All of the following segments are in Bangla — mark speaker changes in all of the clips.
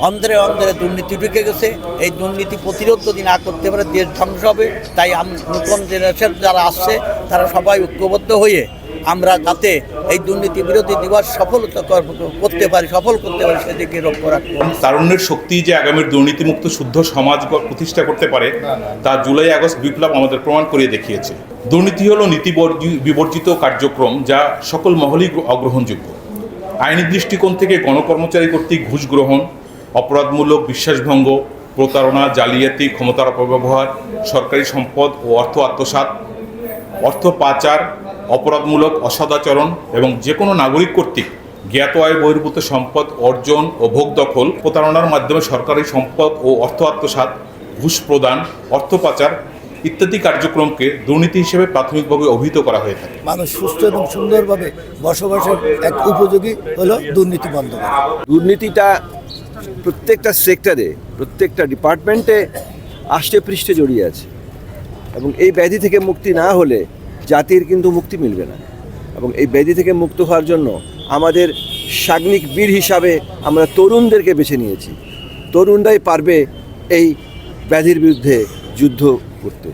Speaker 1: অন্ধরে অন্ধরে দুর্নীতি ঢুকে গেছে। এই দুর্নীতি প্রতিরোধ যদি না করতে পারে দেশ ধ্বংস হবে। তাই নতুন জেনারেশন যারা আসছে তারা সবাই ঐক্যবদ্ধ হয়ে আমরা যাতে এই দুর্নীতি বিরোধী দিবস সফল করতে পারি সেদিকে লক্ষ্য রাখবো।
Speaker 2: তারুণ্যের শক্তি যে আগামীর দুর্নীতিমুক্ত শুদ্ধ সমাজ প্রতিষ্ঠা করতে পারে তা জুলাই আগস্ট বিপ্লব আমাদের প্রমাণ করিয়ে দেখিয়েছে। দুর্নীতি হলো নীতি বিবর্জিত কার্যক্রম যা সকল মহলেই অগ্রহণযোগ্য। আইনি দৃষ্টিকোণ থেকে গণকর্মচারী কর্তৃক ঘুষ গ্রহণ, অপরাধমূলক বিশ্বাসভঙ্গ, প্রতারণা, জালিয়াতি, ক্ষমতার অপব্যবহার, সরকারি সম্পদ ও অর্থ আত্মসাৎ, অর্থ পাচার, অপরাধমূলক অসদাচরণ এবং যে কোনো নাগরিক কর্তৃক জ্ঞাত আয় বহির্ভূত সম্পদ অর্জন ও ভোগ দখল, প্রতারণার মাধ্যমে সরকারি সম্পদ ও অর্থ আত্মসাৎ, ঘুষ প্রদান, অর্থ পাচার ইত্যাদি কার্যক্রমকে দুর্নীতি হিসেবে প্রাথমিকভাবে অভিহিত করা হয়ে থাকে।
Speaker 3: মানুষ সুস্থ এবং সুন্দরভাবে বসবাসের এক উপযোগী হলো দুর্নীতি বন্ধ করা।
Speaker 4: দুর্নীতিটা প্রত্যেকটা সেক্টরে, প্রত্যেকটা ডিপার্টমেন্টে আষ্টে পৃষ্ঠে জড়িয়ে আছে এবং এই ব্যাধি থেকে মুক্তি না হলে জাতির কিন্তু মুক্তি মিলবে না। এবং এই ব্যাধি থেকে মুক্ত হওয়ার জন্য আমাদের সাগ্নিক বীর হিসাবে আমরা তরুণদেরকে বেছে নিয়েছি। তরুণরাই পারবে এই ব্যাধির বিরুদ্ধে যুদ্ধ করতে।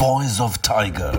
Speaker 5: Voice of Tiger.